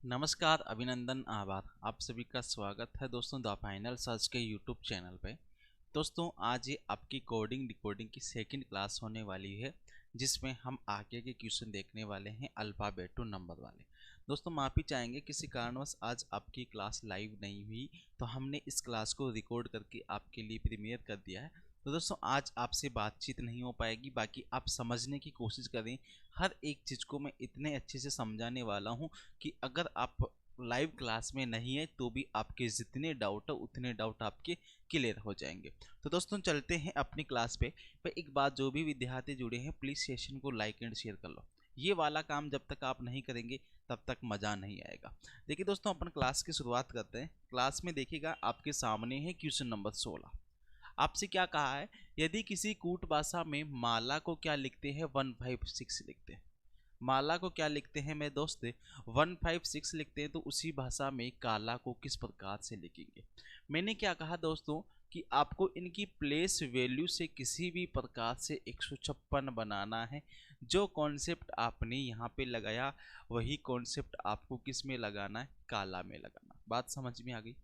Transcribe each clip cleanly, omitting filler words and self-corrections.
नमस्कार, अभिनंदन, आभार। आप सभी का स्वागत है दोस्तों द फाइनल सर्च के यूट्यूब चैनल पे। दोस्तों आज ये आपकी कोडिंग डिकोडिंग की सेकंड क्लास होने वाली है, जिसमें हम आगे के क्वेश्चन देखने वाले हैं अल्फ़ाबेट टू नंबर वाले। दोस्तों माफ़ी चाहेंगे, किसी कारणवश आज आपकी क्लास लाइव नहीं हुई, तो हमने इस क्लास को रिकॉर्ड करके आपके लिए प्रीमियर कर दिया है। तो दोस्तों आज आपसे बातचीत नहीं हो पाएगी, बाकी आप समझने की कोशिश करें। हर एक चीज़ को मैं इतने अच्छे से समझाने वाला हूँ कि अगर आप लाइव क्लास में नहीं है तो भी आपके जितने डाउट है उतने डाउट आपके क्लियर हो जाएंगे। तो दोस्तों चलते हैं अपनी क्लास पे। एक बात, जो भी विद्यार्थी जुड़े हैं प्लीज़ सेशन को लाइक एंड शेयर कर लो। ये वाला काम जब तक आप नहीं करेंगे तब तक मज़ा नहीं आएगा। देखिए दोस्तों, अपन क्लास की शुरुआत करते हैं। क्लास में देखिएगा आपके सामने है क्वेश्चन नंबर 16। आपसे क्या कहा है, यदि किसी कूट भाषा में माला को क्या लिखते हैं 156 लिखते हैं। माला को क्या लिखते हैं मेरे दोस्त, 156 लिखते हैं, तो उसी भाषा में काला को किस प्रकार से लिखेंगे। मैंने क्या कहा दोस्तों कि आपको इनकी प्लेस वैल्यू से किसी भी प्रकार से 156 बनाना है। जो कॉन्सेप्ट आपने यहाँ पे लगाया वही कॉन्सेप्ट आपको किस में लगाना है, काला में लगाना। बात समझ में आ गई।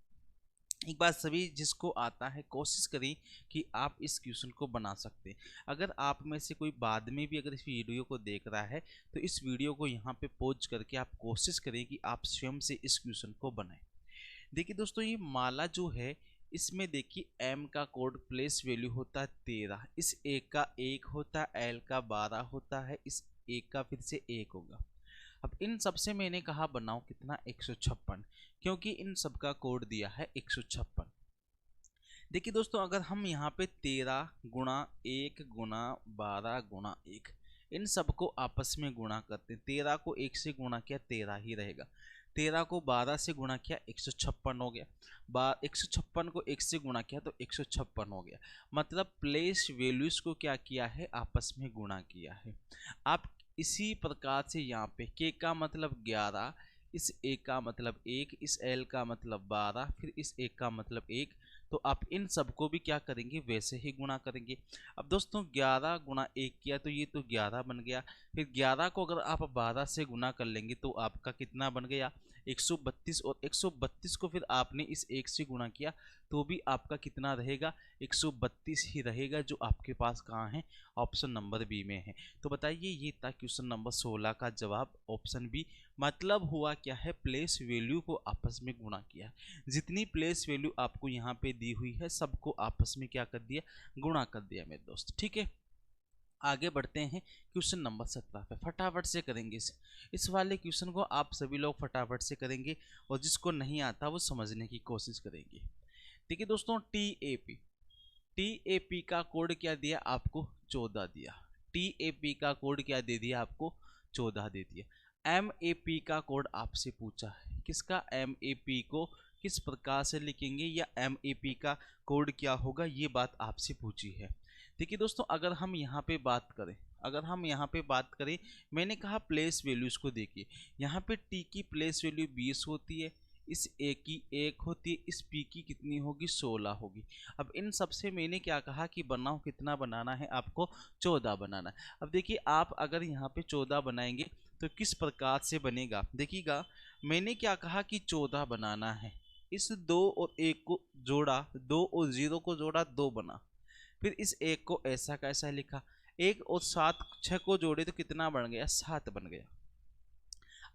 एक बात सभी जिसको आता है कोशिश करें कि आप इस क्वेश्चन को बना सकते हैं। अगर आप में से कोई बाद में भी अगर इस वीडियो को देख रहा है तो इस वीडियो को यहाँ पे पॉज करके आप कोशिश करें कि आप स्वयं से इस क्वेश्चन को बनाएं। देखिए दोस्तों, ये माला जो है इसमें देखिए एम का कोड प्लेस वैल्यू होता है 13, इस एक का 1 होता है, एल का 12 होता है, इस एक का फिर से 1 होगा। अब इन सब से मैंने कहा बनाओ कितना 156, क्योंकि इन सब का कोड दिया है 156। देखिए दोस्तों, अगर हम यहाँ पे 13 गुणा 1 गुणा 12 गुणा 1 इन सबको आपस में गुणा करते हैं। 13 को 1 से गुणा किया 13 ही रहेगा, 13 को 12 से गुणा किया 156 हो गया, 156 को 1 से गुणा किया तो 156 हो गया। मतलब प्लेस वैल्यूज को क्या किया है, आपस में गुणा किया है। आप इसी प्रकार से यहाँ पे के का मतलब 11, इस एक का मतलब 1, इस एल का मतलब 12, फिर इस एक का मतलब 1, तो आप इन सबको भी क्या करेंगे, वैसे ही गुणा करेंगे। अब दोस्तों 11 गुणा 1 किया तो ये तो 11 बन गया। फिर 11 को अगर आप 12 से गुणा कर लेंगे तो आपका कितना बन गया, 132। और 132 को फिर आपने इस एक से गुणा किया तो भी आपका कितना रहेगा, 132 ही रहेगा, जो आपके पास कहाँ है, ऑप्शन नंबर बी में है। तो बताइए, ये था क्वेश्चन नंबर 16 का जवाब, ऑप्शन बी। मतलब हुआ क्या है, प्लेस वैल्यू को आपस में गुणा किया। जितनी प्लेस वैल्यू आपको यहाँ पे दी हुई है सबको आपस में क्या कर दिया, गुणा कर दिया मेरे दोस्त। ठीक है, आगे बढ़ते हैं क्वेश्चन नंबर 17 पे। फटाफट से करेंगे इस वाले क्वेश्चन को, आप सभी लोग फटाफट से करेंगे और जिसको नहीं आता वो समझने की कोशिश करेंगे। देखिए दोस्तों, टी ए पी का कोड क्या दिया आपको, 14 दिया। टी ए पी का कोड क्या दे दिया आपको, 14 दे दिया। एम ए पी का कोड आपसे पूछा है, किसका, एम ए पी को किस प्रकार से लिखेंगे या एम ए पी का कोड क्या होगा, ये बात आपसे पूछी है। देखिए दोस्तों, अगर हम यहाँ पे बात करें, मैंने कहा प्लेस वैल्यूज को देखिए। यहाँ पे टी की प्लेस वैल्यू 20 होती है, इस ए की 1 होती है, इस पी की कितनी होगी, 16 होगी। अब इन सब से मैंने क्या कहा कि बनाओ, कितना बनाना है आपको, 14 बनाना है। अब देखिए, आप अगर यहाँ पे 14 बनाएंगे तो किस प्रकार से बनेगा, देखिएगा। मैंने क्या कहा कि 14 बनाना है, इस 2 और 1 को जोड़ा, 2 और 0 को जोड़ा, 2 बना। फिर इस एक को ऐसा कैसा लिखा, 1 और 7 6 को जोड़े तो कितना बन गया, 7 बन गया।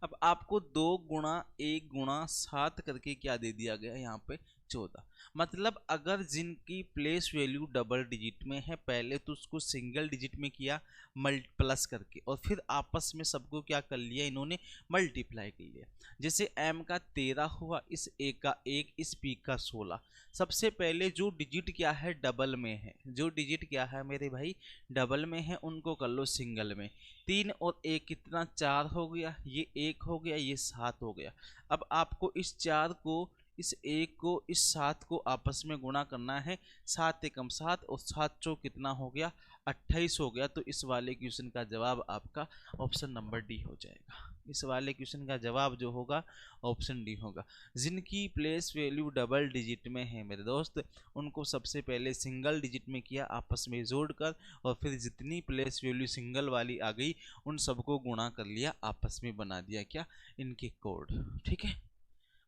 अब आपको 2 गुणा 1 गुणा 7 करके क्या दे दिया गया यहाँ पे, 14। मतलब अगर जिनकी प्लेस वैल्यू डबल डिजिट में है, पहले तो उसको सिंगल डिजिट में किया प्लस करके, और फिर आपस में सबको क्या कर लिया इन्होंने, मल्टीप्लाई कर लिया। जैसे m का 13 हुआ, इस a का 1, इस p का 16। सबसे पहले जो डिजिट क्या है, डबल में है, जो डिजिट क्या है मेरे भाई, डबल में है, उनको कर लो सिंगल में। 3 और 1 कितना, 4 हो गया, ये 1 हो गया, ये 7 हो गया। अब आपको इस 4 को, इस 1 को, इस 7 को आपस में गुणा करना है। 7 एकम 7 और 7 चौ कितना हो गया, 28 हो गया। तो इस वाले क्वेश्चन का जवाब आपका ऑप्शन नंबर डी हो जाएगा। इस वाले क्वेश्चन का जवाब जो होगा ऑप्शन डी होगा। जिनकी प्लेस वैल्यू डबल डिजिट में है मेरे दोस्त, उनको सबसे पहले सिंगल डिजिट में किया आपस में जोड़कर, और फिर जितनी प्लेस वैल्यू सिंगल वाली आ गई उन सबको गुणा कर लिया, आपस में बना दिया क्या, इनके कोड। ठीक है,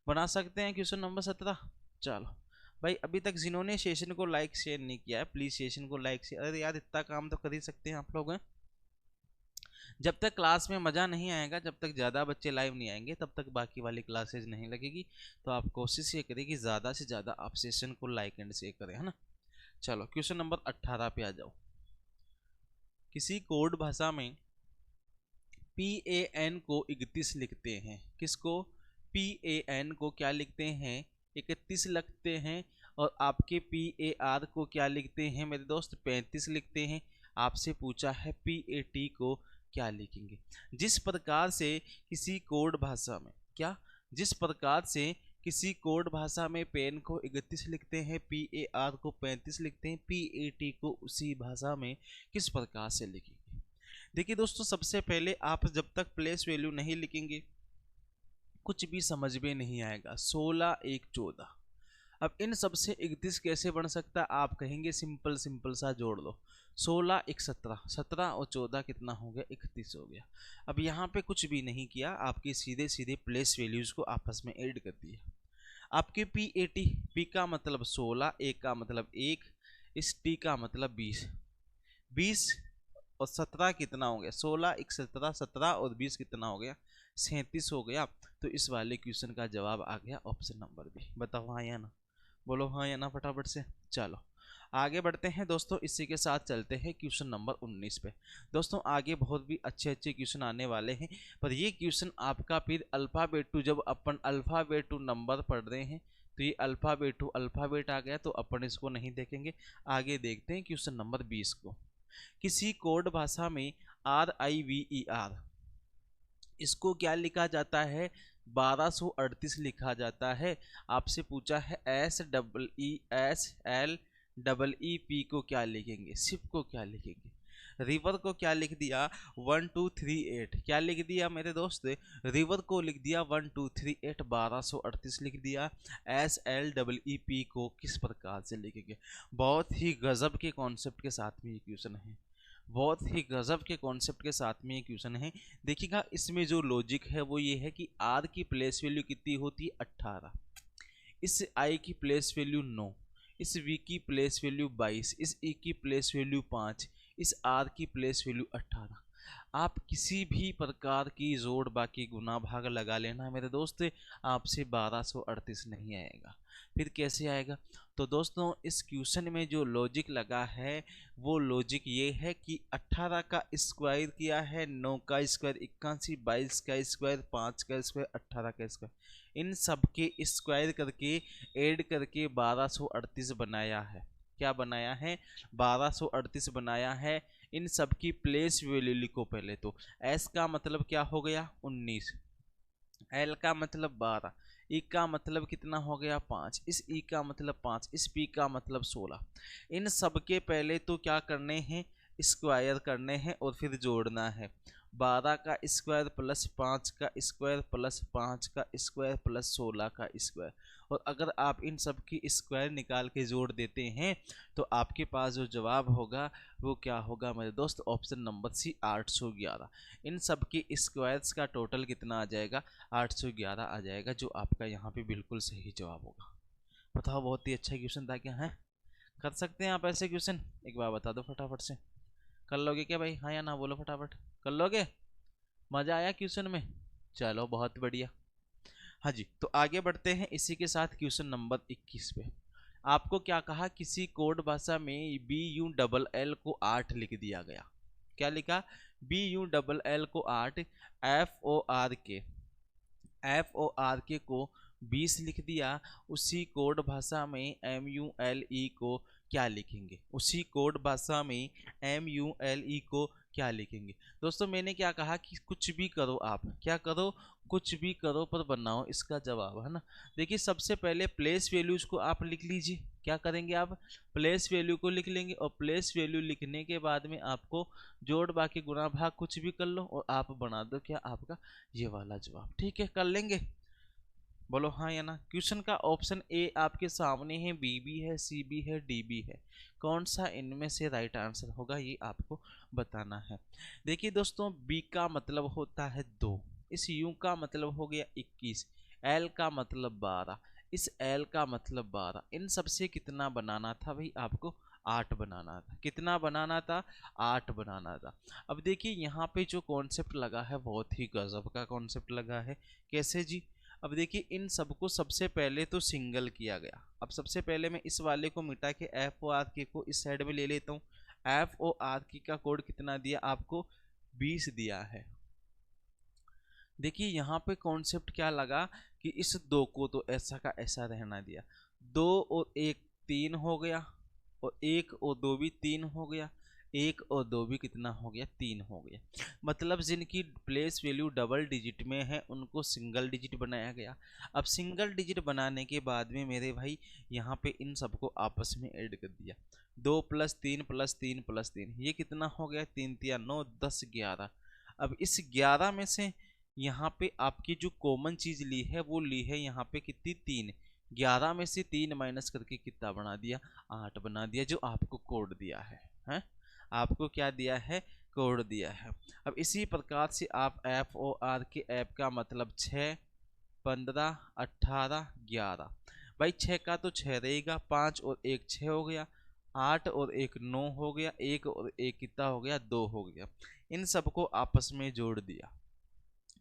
बना सकते हैं क्वेश्चन नंबर 17। चलो भाई, अभी तक जिन्होंने सेशन को लाइक शेयर नहीं किया है प्लीज सेशन को लाइक शेयर, अरे यार इतना काम तो कर ही सकते हैं आप लोग हैं। जब तक क्लास में मज़ा नहीं आएगा, जब तक ज़्यादा बच्चे लाइव नहीं आएंगे, तब तक बाकी वाली क्लासेज नहीं लगेगी। तो आप कोशिश ये करें कि ज़्यादा से ज़्यादा आप सेशन को लाइक एंड शेयर करें, है ना। चलो क्वेश्चन नंबर 18 पे आ जाओ। किसी कोड भाषा में PAN को 31 लिखते हैं। किसको? PAN को क्या लिखते हैं? 31 लिखते हैं। और आपके PAR को क्या लिखते हैं मेरे दोस्त? 35 लिखते हैं। आपसे पूछा है PAT को क्या लिखेंगे। जिस प्रकार से किसी कोड भाषा में क्या, जिस प्रकार से किसी कोड भाषा में पेन को 31 लिखते हैं, PAR को 35 लिखते हैं, PAT को उसी भाषा में किस प्रकार से लिखेंगे। देखिए दोस्तों, सबसे पहले आप जब तक प्लेस वैल्यू नहीं लिखेंगे कुछ भी समझ में नहीं आएगा। 16 1 14। अब इन सब से 31 कैसे बन सकता है? आप कहेंगे सिंपल सिंपल सा जोड़ लो। 16 1 17, 17 और 14 कितना हो गया? 31 हो गया। अब यहाँ पे कुछ भी नहीं किया, आपके सीधे सीधे प्लेस वैल्यूज को आपस में ऐड कर दिया। आपके PAT, P का मतलब 16, A का मतलब 1, इस T का मतलब 20, 20 और 17 कितना हो गया? 16 1 17, 17 और 20 कितना हो गया? 37 हो गया। तो इस वाले क्वेश्चन का जवाब आ गया ऑप्शन नंबर बी। बताओ हाँ या ना, बोलो हाँ या ना फटाफट से। चलो आगे बढ़ते हैं दोस्तों, इसी के साथ चलते हैं क्वेश्चन नंबर 19 पे। दोस्तों आगे बहुत भी अच्छे अच्छे क्वेश्चन आने वाले हैं, पर ये क्वेश्चन आपका फिर अल्फ़ाबेट टू, जब अपन अल्फ़ाबेट टू नंबर पढ़ रहे हैं तो ये अल्फ़ाबेट टू अल्फ़ाबेट आ गया, तो अपन इसको नहीं देखेंगे। आगे देखते हैं क्वेश्चन नंबर 20 को। किसी कोड भाषा में RIVER, इसको क्या लिखा जाता है? 1238 लिखा जाता है। आपसे पूछा है SEESLEEP को क्या लिखेंगे? सिप को क्या लिखेंगे? रिवर को क्या लिख दिया? 1 2 3 8। क्या लिख दिया मेरे दोस्त? रिवर को लिख दिया 1 2 3 8, 1238 लिख दिया। SLEEP को किस प्रकार से लिखेंगे? बहुत ही गजब के कॉन्सेप्ट के साथ में ये क्वेश्चन है, बहुत ही गजब के कॉन्सेप्ट के साथ में ये क्वेश्चन है। देखिएगा इसमें जो लॉजिक है वो ये है कि R की प्लेस वैल्यू कितनी होती है? 18, इस I की प्लेस वैल्यू 9, इस V की प्लेस वैल्यू 22, इस E की प्लेस वैल्यू 5, इस R की प्लेस वैल्यू 18। आप किसी भी प्रकार की जोड़ बाकी गुना भाग लगा लेना मेरे दोस्त, आपसे 1238 नहीं आएगा। फिर कैसे आएगा? तो दोस्तों इस क्वेश्चन में जो लॉजिक लगा है वो लॉजिक ये है कि 18 का स्क्वायर किया है, 9 का स्क्वायर 81, 22 का स्क्वायर 5 का स्क्वायर 18 का स्क्वायर, इन सब के स्क्वायर करके ऐड करके 1238 बनाया है। क्या बनाया है? 1238 बनाया है। इन सब की प्लेस वैल्यू लिखो पहले तो। S का मतलब क्या हो गया? 19, L का मतलब 12, E का मतलब कितना हो गया? 5, इस E का मतलब 5, इस P का मतलब 16। इन सब के पहले तो क्या करने हैं? स्क्वायर करने हैं और फिर जोड़ना है। 12 का स्क्वायर प्लस 5 का स्क्वायर प्लस 5 का स्क्वायर प्लस 16 का स्क्वायर, और अगर आप इन सब की स्क्वायर निकाल के जोड़ देते हैं तो आपके पास जो जवाब होगा वो क्या होगा मेरे दोस्त? Option number C 811। इन सब के स्क्वायर्स का टोटल कितना आ जाएगा? 811 आ जाएगा, जो आपका यहाँ पे बिल्कुल सही जवाब होगा। बताओ, बहुत ही अच्छा क्वेश्चन था क्या? है कर सकते हैं आप ऐसे क्वेश्चन? एक बार बता दो फटाफट से, कर लोगे क्या भाई? हाँ या ना बोलो फटाफट, कर लोगे? मज़ा आया क्वेश्चन में? चलो बहुत बढ़िया। हाँ जी, तो आगे बढ़ते हैं इसी के साथ क्वेश्चन नंबर 21 पे। आपको क्या कहा? किसी कोड भाषा में BULL को 8 लिख दिया गया। क्या लिखा? BULL को 8, FORK को 20 लिख दिया। उसी कोड भाषा में MULE को क्या लिखेंगे? उसी कोड भाषा में MULE को क्या लिखेंगे? दोस्तों मैंने क्या कहा कि कुछ भी करो, आप क्या करो, कुछ भी करो पर बनाओ इसका जवाब, है ना। देखिए सबसे पहले प्लेस वैल्यूज को आप लिख लीजिए। क्या करेंगे आप, प्लेस वैल्यू को लिख लेंगे और प्लेस वैल्यू लिखने के बाद में आपको जोड़ बाकी गुणा भाग कुछ भी कर लो और आप बना दो क्या, आपका ये वाला जवाब। ठीक है, कर लेंगे, बोलो हाँ या ना। क्वेश्चन का ऑप्शन ए आपके सामने है, बी भी है, सी भी है, डी भी है। कौन सा इनमें से राइट आंसर होगा ये आपको बताना है। देखिए दोस्तों, बी का मतलब होता है 2, इस यू का मतलब हो गया 21, एल का मतलब 12, इस एल का मतलब 12। इन सबसे कितना बनाना था भाई आपको, 8 बनाना था। कितना बनाना था, 8 बनाना था। अब देखिए यहाँ पे जो कॉन्सेप्ट लगा है बहुत ही गजब का कॉन्सेप्ट लगा है। कैसे जी, अब देखिए इन सबको सबसे पहले तो सिंगल किया गया। अब सबसे पहले मैं इस वाले को मिटा के एफ ओ आर के को इस साइड में ले लेता हूँ। एफ ओ आर के का कोड कितना दिया आपको, 20 दिया है। देखिए यहाँ पे कॉन्सेप्ट क्या लगा कि इस 2 को तो ऐसा का ऐसा रहना दिया, 2 और 1 3 हो गया, और 1 और 2 भी 3 हो गया, 1 और 2 भी कितना हो गया, 3 हो गया। मतलब जिनकी प्लेस वैल्यू डबल डिजिट में है उनको सिंगल डिजिट बनाया गया। अब सिंगल डिजिट बनाने के बाद में मेरे भाई यहाँ पे इन सबको आपस में ऐड कर दिया। 2 + 3 + 3 + 3 ये कितना हो गया, 3 × 9 10 11। अब इस 11 में से यहाँ पे आपकी जो कॉमन चीज ली है वो ली है यहाँ पे कितनी, 3। 11 में से 3 माइनस करके कितना बना दिया, 8 बना दिया, जो आपको कोड दिया है? आपको क्या दिया है, कोड दिया है। अब इसी प्रकार से आप एफ ओ आर के ऐप का मतलब 6 15 18 11, भाई 6 का तो 6 रहेगा, 5 और 1 6 हो गया, 8 और 1 9 हो गया, 1 और 1 कितना हो गया, 2 हो गया। इन सबको आपस में जोड़ दिया,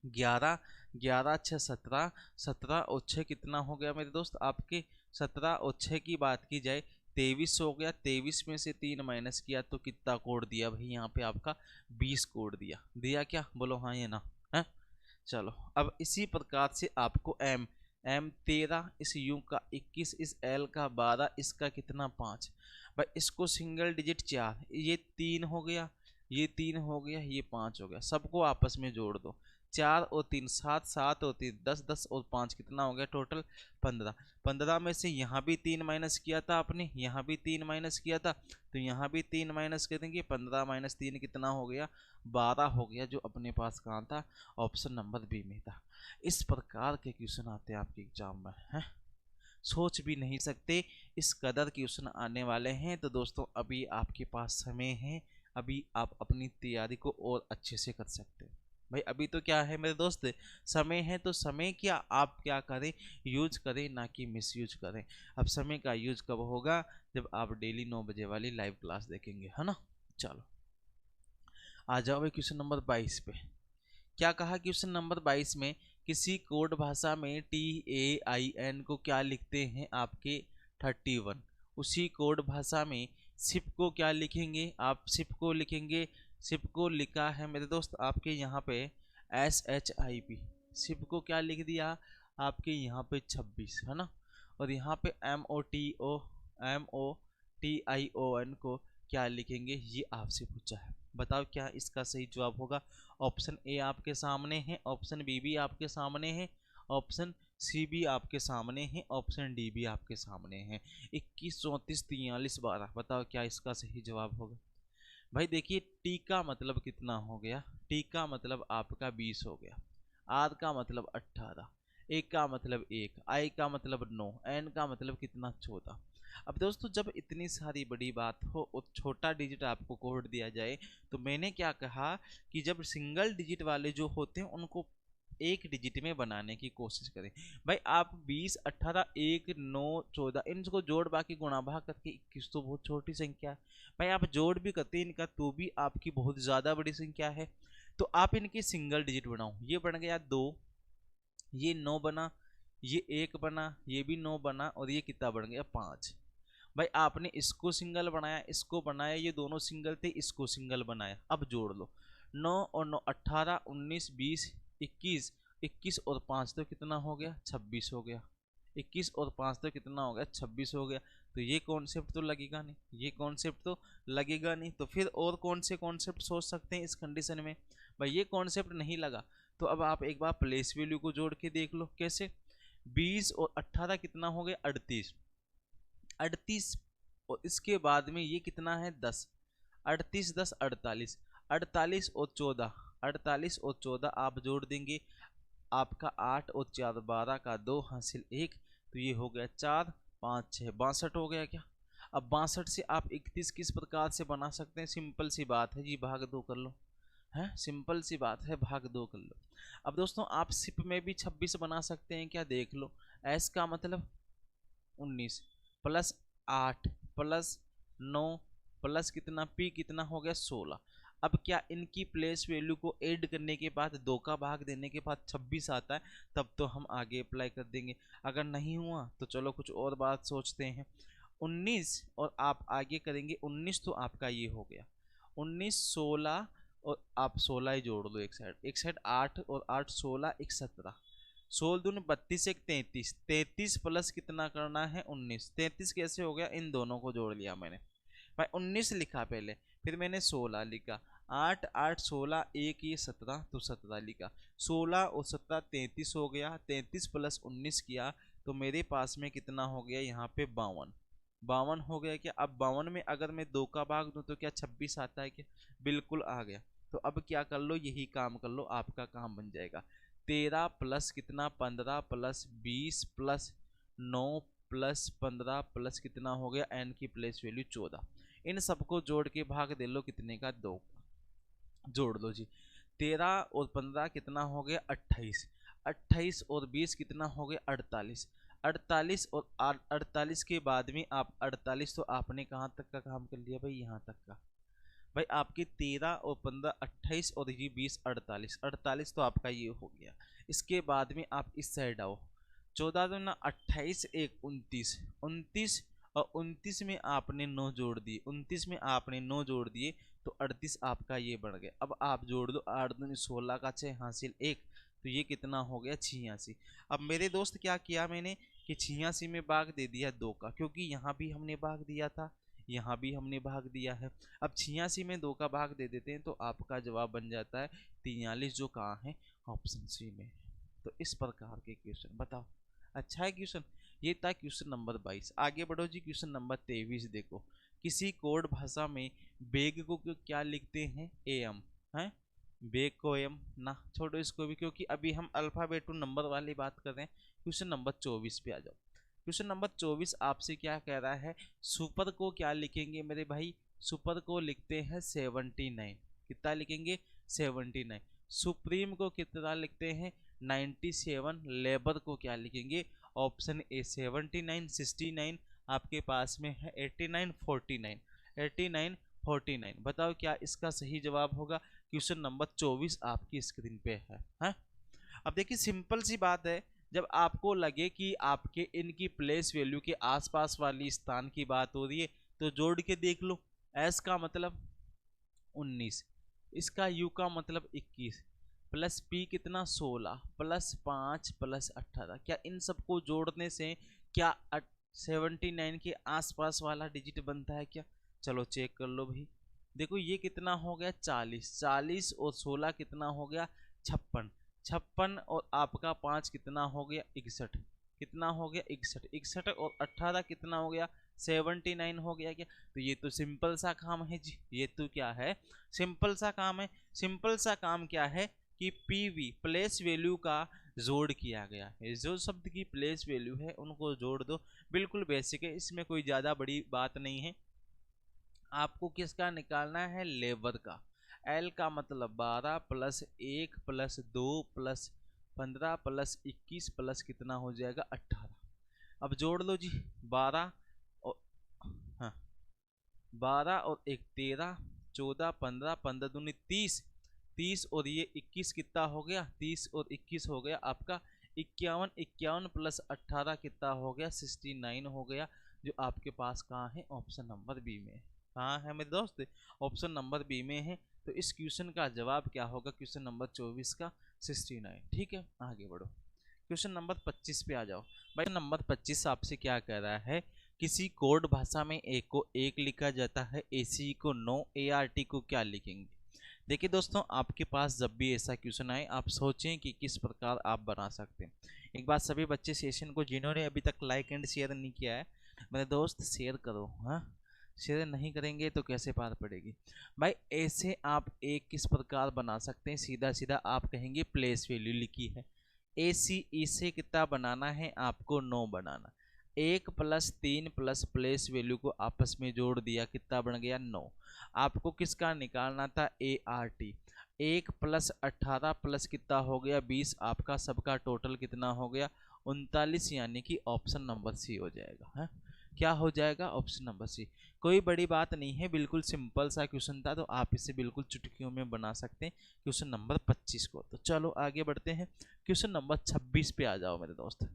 11 11 6 17, 17 और 6 कितना हो गया मेरे दोस्त आपके, 17 और 6 की बात की जाए 23 हो गया। 23 में से 3 माइनस किया तो कितना कोड दिया भाई यहाँ पे आपका, 20 कोड दिया। दिया क्या, बोलो हाँ या ना, है। चलो अब इसी प्रकार से आपको एम 13, इस यू का 21, इस एल का 12, इसका कितना 5। भाई इसको सिंगल डिजिट 4, ये 3 हो गया, ये 3 हो गया, ये 5 हो गया। सबको आपस में जोड़ दो, 4 और 3 7, 7 और 3 10, 10 और 5 कितना हो गया टोटल 15। 15 में से यहाँ भी 3 माइनस किया था आपने, यहाँ भी 3 माइनस किया था, तो यहाँ भी 3 माइनस करेंगे। 15 - 3 कितना हो गया, 12 हो गया, जो अपने पास कहाँ था, ऑप्शन नंबर बी में था। इस प्रकार के क्वेश्चन आते हैं आपके एग्जाम में, हैं, सोच भी नहीं सकते इस कदर क्वेश्चन आने वाले हैं। तो दोस्तों अभी आपके पास समय है, अभी आप अपनी तैयारी को और अच्छे से कर सकते हैं। भाई अभी तो क्या है मेरे दोस्त, समय है, तो समय क्या आप क्या करें, यूज करें, ना कि मिस यूज करें। अब समय का यूज कब होगा, जब आप डेली 9 बजे वाली लाइव क्लास देखेंगे, है ना। चलो आ जाओ भाई क्वेश्चन नंबर 22 पे। क्या कहा क्वेश्चन नंबर 22 में, किसी कोड भाषा में TAIN को क्या लिखते हैं आपके 31। उसी कोड भाषा में सिप को क्या लिखेंगे आप, सिप को लिखेंगे, सिप को लिखा है मेरे दोस्त आपके यहाँ पे SHIP। सिप को क्या लिख दिया आपके यहाँ पे 26, है ना। और यहाँ पे MOTION को क्या लिखेंगे, ये आपसे पूछा है। बताओ क्या इसका सही जवाब होगा। ऑप्शन ए आपके सामने है, ऑप्शन बी भी आपके सामने है, ऑप्शन सी भी आपके सामने है, ऑप्शन डी भी आपके सामने है। 21 34 43 12, बताओ क्या इसका सही जवाब होगा। भाई देखिए टी का मतलब कितना हो गया, टी का मतलब आपका 20 हो गया, आर का मतलब 18, ए का मतलब 1, आई का मतलब 9, एन का मतलब कितना 14। अब दोस्तों जब इतनी सारी बड़ी बात हो और छोटा डिजिट आपको कोड दिया जाए, तो मैंने क्या कहा कि जब सिंगल डिजिट वाले जो होते हैं उनको एक डिजिट में बनाने की कोशिश करें। भाई आप 20 18 1 9 14 इनको जोड़ बाकी गुणा भाग करके 21 तो बहुत छोटी संख्या है। भाई आप जोड़ भी करते हैं इनका तो भी आपकी बहुत ज़्यादा बड़ी संख्या है। तो आप इनकी सिंगल डिजिट बनाओ, ये बन गया 2, ये 9 बना, ये 1 बना, ये भी 9 बना, और ये कितना बन गया 5। भाई आपने इसको सिंगल बनाया, इसको बनाया, ये दोनों सिंगल थे, इसको सिंगल बनाया। अब जोड़ लो, 9 और 9 18 19 20 21, 21 और 5 तो कितना हो गया 26 हो गया, 21 और 5 तो कितना हो गया 26 हो गया। तो ये कॉन्सेप्ट तो लगेगा नहीं, ये कॉन्सेप्ट तो लगेगा नहीं। तो फिर और कौन से कॉन्सेप्ट सोच सकते हैं इस कंडीशन में। भाई ये कॉन्सेप्ट नहीं लगा तो अब आप एक बार प्लेस वैल्यू को जोड़ के देख लो कैसे। 20 और 18 कितना हो गया 38, 38 और इसके बाद में ये कितना है 10, 38 10 48, 48 और 14, 48 और 14 आप जोड़ देंगे, आपका 8 और 4 12 का 2 हासिल 1, तो ये हो गया 4 5 6 62 हो गया क्या। अब 62 से आप 31 किस प्रकार से बना सकते हैं, सिंपल सी बात है जी, भाग 2 कर लो, है सिंपल सी बात है, भाग 2 कर लो। अब दोस्तों आप सिप में भी 26 बना सकते हैं क्या, देख लो, एस का मतलब 19 प्लस 8 प्लस 9 प्लस कितना पी कितना हो गया 16। अब क्या इनकी प्लेस वैल्यू को ऐड करने के बाद 2 का भाग देने के बाद 26 आता है, तब तो हम आगे अप्लाई कर देंगे। अगर नहीं हुआ तो चलो कुछ और बात सोचते हैं। 19 और आप आगे करेंगे 19, तो आपका ये हो गया 19 16 और आप 16 ही जोड़ दो एक साइड, एक साइड 8 और 8 16 1 17, 16 दूनी 32 एक 33, 33 प्लस कितना करना है 19, 33 कैसे हो गया, इन दोनों को जोड़ लिया मैंने भाई, 19 लिखा पहले, फिर मैंने 16 लिखा, 8 8 16 1 ये 17, तो 17 लिखा, 16 और 17 33 हो गया, 33 प्लस 19 किया तो मेरे पास में कितना हो गया यहाँ पे 52, 52 हो गया क्या। अब 52 में अगर मैं 2 का भाग दूं तो क्या 26 आता है क्या, बिल्कुल आ गया। तो अब क्या कर लो, यही काम कर लो, आपका काम बन जाएगा। 13 प्लस कितना 15 प्लस 20 प्लस 9 प्लस 15 प्लस कितना हो गया एन की प्लेस वैल्यू 14, इन सबको जोड़ के भाग दे लो कितने का 2, जोड़ लो जी। 13 और 15 कितना हो गया 28, 28 और 20 कितना हो गया 48, 48 और 48 के बाद में आप 48, तो आपने कहाँ तक का काम कर लिया भाई, यहाँ तक का भाई, आपके 13 और 15 28 और ये 20 48, 48 तो आपका ये हो गया। इसके बाद में आप इस साइड आओ, 14 दूना 28 1 29, 29 और 29 में आपने 9 जोड़ दिए, 29 में आपने 9 जोड़ दिए तो 38 आपका ये बढ़ गया। अब आप जोड़ दो 8 दूनी 16 का 6 हासिल 1, तो ये कितना हो गया 86। अब मेरे दोस्त क्या किया मैंने कि 86 में भाग दे दिया 2 का, क्योंकि यहाँ भी हमने भाग दिया था, यहाँ भी हमने भाग दिया है। अब 86 में 2 का भाग दे देते हैं तो आपका जवाब बन जाता है 43, जो कहाँ है ऑप्शन सी में। तो इस प्रकार के क्वेश्चन बताओ, अच्छा है क्वेश्चन, ये था क्वेश्चन नंबर 22। आगे बढ़ो जी, क्वेश्चन नंबर 23 देखो, किसी कोड भाषा में बेग को क्या लिखते हैं, एम है, बेग को एम ना, छोड़ो इसको भी, क्योंकि अभी हम अल्फाबेट नंबर वाली बात कर रहे हैं। क्वेश्चन नंबर 24 पे आ जाओ। क्वेश्चन नंबर 24 आपसे क्या कह रहा है, सुपर को क्या लिखेंगे मेरे भाई, सुपर को लिखते हैं 79, कितना लिखेंगे 79, सुप्रीम को कितना लिखते हैं 97, लेबर को क्या लिखेंगे, ऑप्शन ए 79 69, आपके पास में है 89 49, 89 49, बताओ क्या इसका सही जवाब होगा। क्वेश्चन नंबर 24 आपकी स्क्रीन पे है, हाँ? अब देखिए सिंपल सी बात है, जब आपको लगे कि आपके इनकी प्लेस वैल्यू के आसपास वाली स्थान की बात हो रही है तो जोड़ के देख लो, एस का मतलब 19, इसका यू का मतलब 21 प्लस पी कितना 16 प्लस 5 प्लस 18, क्या इन सबको जोड़ने से क्या 79 के आसपास वाला डिजिट बनता है क्या, चलो चेक कर लो भाई। देखो ये कितना हो गया 40, 40 और 16 कितना हो गया 56, 56 और आपका 5 कितना हो गया 61, कितना हो गया 61, 61 और 18 कितना हो गया 79 हो गया क्या। तो ये तो सिंपल सा काम है जी, ये तो क्या है सिंपल सा काम है। सिंपल सा काम क्या है कि पीवी प्लेस वैल्यू का जोड़ किया गया है, जो शब्द की प्लेस वैल्यू है उनको जोड़ दो, बिल्कुल बेसिक है, इसमें कोई ज़्यादा बड़ी बात नहीं है। आपको किसका निकालना है, लेबर का। एल का मतलब 12 plus 1 plus 2 plus 15 plus 21 plus कितना हो जाएगा 18। अब जोड़ लो जी 12 और हाँ 12 और 1 13, 14 15, 15 दूनी 30, 30 और ये 21 कितना हो गया 30 और 21 हो गया आपका 51, 51 प्लस 18 कितना हो गया 69 हो गया, जो आपके पास कहाँ है ऑप्शन नंबर बी में। कहाँ है मेरे दोस्त, ऑप्शन नंबर बी में है। तो इस क्वेश्चन का जवाब क्या होगा, क्वेश्चन नंबर 24 का 69। ठीक है आगे बढ़ो, क्वेश्चन नंबर 25 पे आ जाओ भाई। नंबर 25 आपसे क्या कह रहा है, किसी कोड भाषा में ए को 1 लिखा जाता है, एसी को 9, ART को क्या लिखेंगे। देखिए दोस्तों, आपके पास जब भी ऐसा क्वेश्चन आए आप सोचें कि किस प्रकार आप बना सकते हैं। एक बात सभी बच्चे सेशन को जिन्होंने अभी तक लाइक एंड शेयर नहीं किया है, मेरे दोस्त शेयर करो। हाँ, शेयर नहीं करेंगे तो कैसे पार पड़ेगी भाई। ऐसे आप एक किस प्रकार बना सकते हैं, सीधा सीधा आप कहेंगे प्लेस वैल्यू लिखी है, ए सी ई से कितना बनाना है आपको, 9 बनाना। 1 + 3 प्लस प्लेस वैल्यू को आपस में जोड़ दिया, कितना बन गया 9। आपको किसका निकालना था, ए आर टी। 1 + 18 प्लस कितना हो गया 20, आपका सबका टोटल कितना हो गया 39, यानी कि ऑप्शन नंबर सी हो जाएगा। है क्या हो जाएगा, ऑप्शन नंबर सी। कोई बड़ी बात नहीं है, बिल्कुल सिंपल सा क्वेश्चन था, तो आप इसे बिल्कुल चुटकियों में बना सकते हैं क्वेश्चन नंबर 25 को। तो चलो आगे बढ़ते हैं, क्वेश्चन नंबर 26 पे आ जाओ मेरे दोस्त।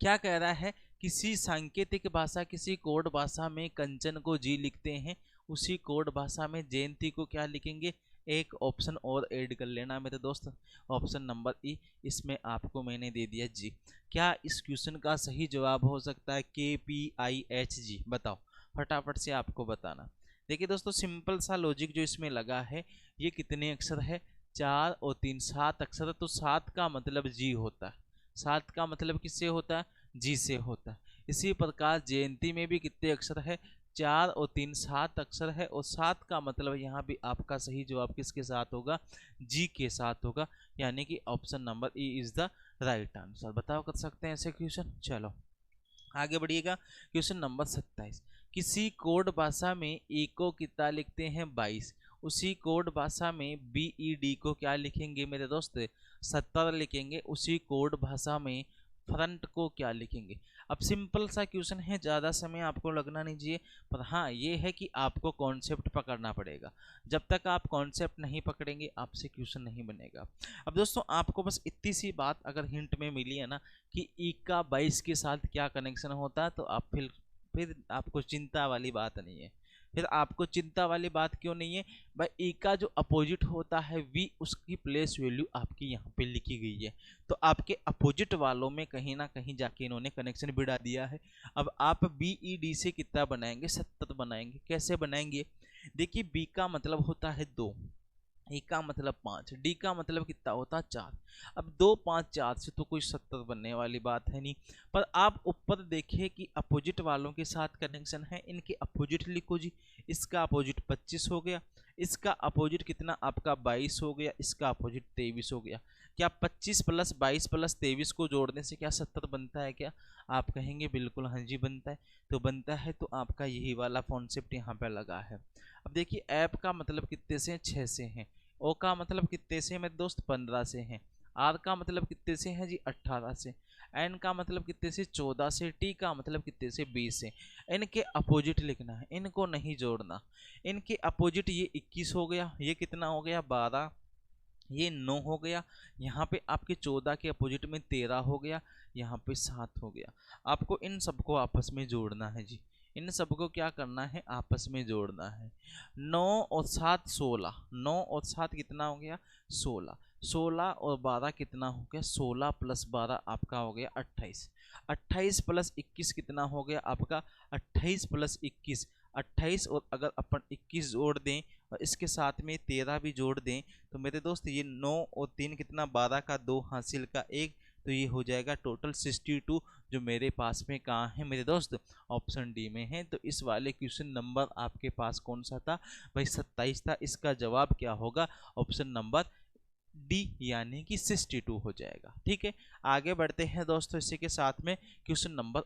क्या कह रहा है, किसी सांकेतिक भाषा किसी कोड भाषा में कंचन को जी लिखते हैं, उसी कोड भाषा में जयंती को क्या लिखेंगे। एक ऑप्शन और ऐड कर लेना मेरे दोस्त, ऑप्शन नंबर ई, इसमें आपको मैंने दे दिया जी। क्या इस क्वेश्चन का सही जवाब हो सकता है KPIH G, बताओ फटाफट से आपको बताना। देखिए दोस्तों, सिंपल सा लॉजिक जो इसमें लगा है, ये कितने अक्षर है, 4 और 3, 7 अक्षर, तो 7 का मतलब जी होता है। 7 का मतलब किससे होता है, जी से होता है। इसी प्रकार जयंती में भी कितने अक्षर है, 4 और 3, 7 अक्षर है, और 7 का मतलब यहाँ भी आपका सही जवाब किसके साथ होगा, जी के साथ होगा, यानी कि option number E is the right answer. बताओ कर सकते हैं ऐसे क्वेश्चन। चलो आगे बढ़िएगा, क्वेश्चन नंबर 27। किसी कोड भाषा में ई को कितना लिखते हैं 22, उसी कोड भाषा में BED को क्या लिखेंगे मेरे दोस्त, 70 लिखेंगे। उसी कोड भाषा में फ्रंट को क्या लिखेंगे। अब सिंपल सा क्वेश्चन है, ज़्यादा समय आपको लगना नहीं चाहिए, पर हाँ ये है कि आपको कॉन्सेप्ट पकड़ना पड़ेगा। जब तक आप कॉन्सेप्ट नहीं पकड़ेंगे आपसे क्वेश्चन नहीं बनेगा। अब दोस्तों आपको बस इतनी सी बात अगर हिंट में मिली है ना कि ई का 22 के साथ क्या कनेक्शन होता है, तो आप फिर आपको चिंता वाली बात नहीं है। फिर आपको चिंता वाली बात क्यों नहीं है भाई, ई का जो अपोजिट होता है वी, उसकी प्लेस वैल्यू आपकी यहाँ पे लिखी गई है, तो आपके अपोजिट वालों में कहीं ना कहीं जाके इन्होंने कनेक्शन बिड़ा दिया है। अब आप BED से कितना बनाएंगे, 70 बनाएंगे। कैसे बनाएंगे, देखिए बी का मतलब होता है 2, ए का मतलब 5, डी का मतलब कितना होता है 4। अब 2 5 4 से तो कोई 70 बनने वाली बात है नहीं, पर आप ऊपर देखिए कि अपोजिट वालों के साथ कनेक्शन है, इनके अपोजिट लिखो जी। इसका अपोजिट 25 हो गया, इसका अपोजिट कितना आपका 22 हो गया, इसका अपोजिट 23 हो गया। क्या 25 + 22 + 23 को जोड़ने से क्या 70 बनता है क्या, आप कहेंगे बिल्कुल हाँ जी बनता है। तो बनता है, तो आपका यही वाला कॉन्सेप्ट यहाँ पे लगा है। अब देखिए ऐप का मतलब कितने से, 6 से हैं। ओ का मतलब कितने से मेरे दोस्त, 15 से हैं। आर का मतलब कितने से है जी, 18 से। एन का मतलब कितने से, 14 से। टी का मतलब कितने से, 20 से। इनके अपोजिट लिखना है, इनको नहीं जोड़ना। इनके अपोजिट ये 21 हो गया, ये कितना हो गया 12, ये 9 हो गया। यहाँ पे आपके 14 के अपोजिट में 13 हो गया, यहाँ पे 7 हो गया। आपको इन सबको आपस में जोड़ना है जी, इन सबको क्या करना है, आपस में जोड़ना है। 9 और 7 16, 9 और 7 कितना हो गया 16, 16 और 12 कितना हो गया 16 + 12 आपका हो गया 28, 28 + 21 कितना हो गया आपका 28 + 21, 28, और अगर अपन 21 जोड़ दें और इसके साथ में 13 भी जोड़ दें, तो मेरे दोस्त ये 9 और 3 कितना 12 का 2 हासिल का 1, तो ये हो जाएगा टोटल 62, जो मेरे पास में कहाँ है मेरे दोस्त, ऑप्शन डी में है। तो इस वाले क्वेश्चन नंबर आपके पास कौन सा था भाई, 27 था। इसका जवाब क्या होगा, ऑप्शन नंबर डी यानी कि 62 हो जाएगा। ठीक है, आगे बढ़ते हैं दोस्तों इसी के साथ में क्वेश्चन नंबर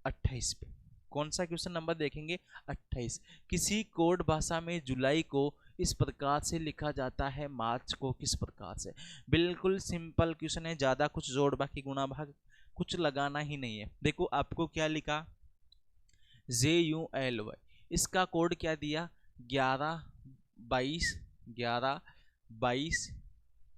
28 पे। कौन सा क्वेश्चन नंबर देखेंगे, 28। किसी कोड भाषा में जुलाई को इस प्रकार से लिखा जाता है, मार्च को किस प्रकार से। बिल्कुल सिंपल क्वेश्चन है, ज्यादा कुछ जोड़ बाकी गुणा भाग कुछ लगाना ही नहीं है। देखो आपको क्या लिखा, JULY, इसका कोड क्या दिया 11 22 11 22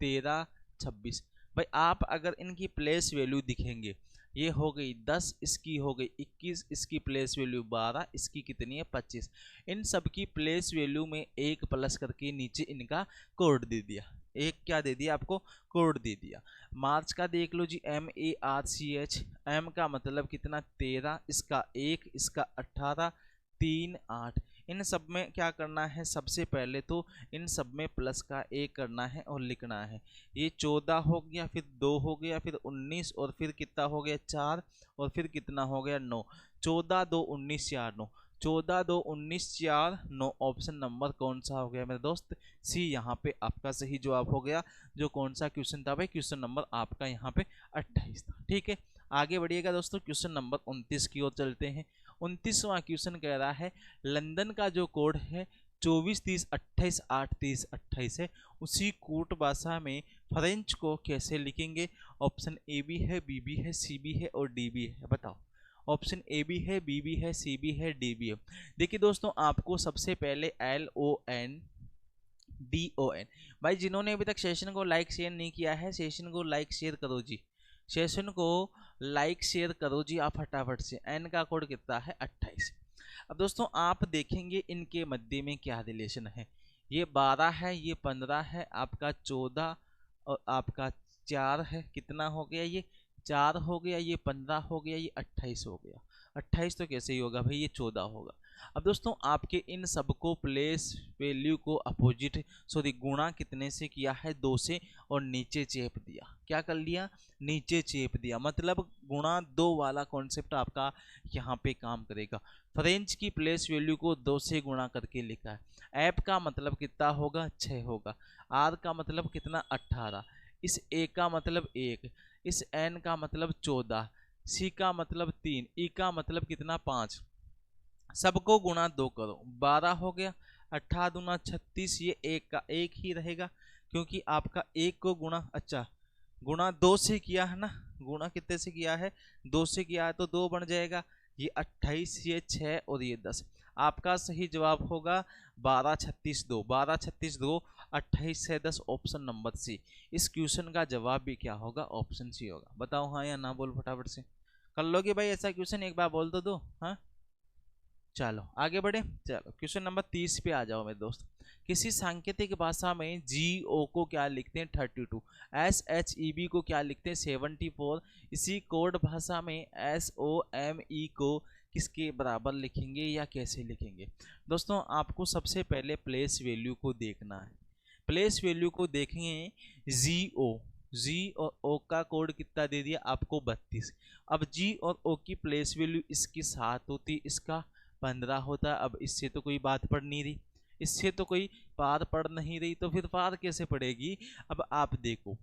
13 26। भाई आप अगर इनकी प्लेस वैल्यू दिखेंगे, ये हो गई 10, इसकी हो गई 21, इसकी प्लेस वैल्यू 12, इसकी कितनी है 25। इन सब की प्लेस वैल्यू में एक प्लस करके नीचे इनका कोड दे दिया, एक क्या दे दिया आपको, कोड दे दिया। मार्च का देख लो जी, MARCH, M का मतलब कितना 13, इसका 1, इसका 18 3 8। इन सब में क्या करना है, सबसे पहले तो इन सब में प्लस का एक करना है और लिखना है। ये 14 हो गया, फिर 2 हो गया, फिर 19 और फिर कितना हो गया 4 और फिर कितना हो गया 9। 14 2 19 4 9, 14 2 19 4 9। ऑप्शन नंबर कौन सा हो गया मेरे दोस्त, सी यहाँ पे आपका सही जवाब हो गया। जो कौन सा क्वेश्चन था भाई, क्वेश्चन नंबर आपका यहाँ पे 28 था। ठीक है, आगे बढ़िएगा दोस्तों, क्वेश्चन नंबर 29 की ओर चलते हैं। 29वां क्वेश्चन कह रहा है लंदन का जो कोड है 24 30 28 8 30 28 है, उसी कोड भाषा में फ्रेंच को कैसे लिखेंगे। ऑप्शन ए भी है, बी भी है, सी भी है और डी भी है, बताओ। ऑप्शन ए भी है, बी भी है, सी भी है, डी भी है। देखिए दोस्तों, आपको सबसे पहले LONDON, भाई जिन्होंने अभी तक सेशन को लाइक शेयर नहीं किया है, सेशन को लाइक शेयर करो जी, सेशन को लाइक शेयर करो जी आप फटाफट से। एन का कोड कितना है 28। अब दोस्तों आप देखेंगे इनके मध्य में क्या रिलेशन है। ये 12 है, ये 15 है, आपका 14 और आपका 4 है, कितना हो गया ये 4 हो गया, ये 15 हो गया, ये 28 हो गया। 28 तो कैसे ही होगा भाई, ये 14 होगा। अब दोस्तों आपके इन सबको प्लेस वैल्यू को अपोजिट सॉरी गुणा कितने से किया है, 2 से, और नीचे चेप दिया। क्या कर लिया, नीचे चेप दिया, मतलब गुणा 2 वाला कॉन्सेप्ट आपका यहाँ पे काम करेगा। फ्रेंच की प्लेस वैल्यू को 2 से गुणा करके लिखा है। एप का मतलब कितना होगा 6 होगा, आर का मतलब कितना 18, इस ए का मतलब 1, इस एन का मतलब 14, सी का मतलब 3, ई का मतलब कितना 5। सबको गुणा 2 करो, 12 हो गया, 18 दूना 36, ये एक का एक ही रहेगा क्योंकि आपका एक को गुणा गुणा 2 से किया है ना, गुणा कितने से किया है 2 से किया है तो 2 बन जाएगा। ये 28, ये 6 और ये 10। आपका सही जवाब होगा 12 36 2, 12 36 2, 28 से 10, ऑप्शन नंबर सी। इस क्वेश्चन का जवाब भी क्या होगा, ऑप्शन सी होगा। बताओ हाँ या ना, बोल फटाफट से। कर लोगे भाई ऐसा क्वेश्चन, एक बार बोल दो हाँ। चलो आगे बढ़े, चलो क्वेश्चन नंबर 30 पे आ जाओ मेरे दोस्त। किसी सांकेतिक भाषा में GO को क्या लिखते हैं 32, SHEB को क्या लिखते हैं 74, इसी कोड भाषा में SOME को किसके बराबर लिखेंगे या कैसे लिखेंगे। दोस्तों आपको सबसे पहले प्लेस वैल्यू को देखना है। प्लेस वैल्यू को देखेंगे, जी और ओ का कोड कितना दे दिया आपको 32। अब जी और ओ की प्लेस वैल्यू इसकी 7 होती, इसका 15 होता। अब इससे तो कोई बात पड़ नहीं रही, इससे तो कोई पार पड़ नहीं रही, तो फिर पार कैसे पड़ेगी। अब आप देखो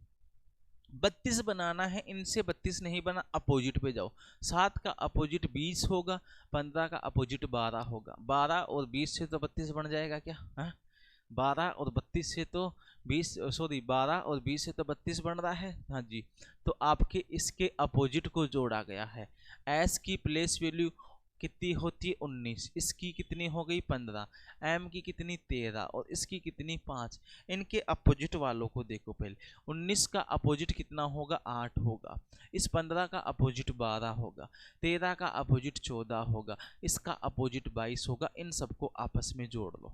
32 बनाना है, इनसे 32 नहीं बना, अपोजिट पे जाओ। 7 का अपोजिट 20 होगा, 15 का अपोजिट 12 होगा। 12 और 20 से तो 32 बन जाएगा क्या, हाँ 12 और 32 से तो 20 सॉरी 12 और 20 से तो 32 बन रहा है, हाँ जी। तो आपके इसके अपोजिट को जोड़ा गया है। एस की प्लेस वैल्यू कितनी होती है 19, इसकी कितनी हो गई 15, एम की कितनी 13 और इसकी कितनी 5। इनके अपोजिट वालों को देखो पहले, 19 का अपोजिट कितना होगा 8 होगा, इस 15 का अपोजिट 12 होगा, 13 का अपोजिट 14 होगा, इसका अपोजिट 22 होगा। इन सबको आपस में जोड़ लो,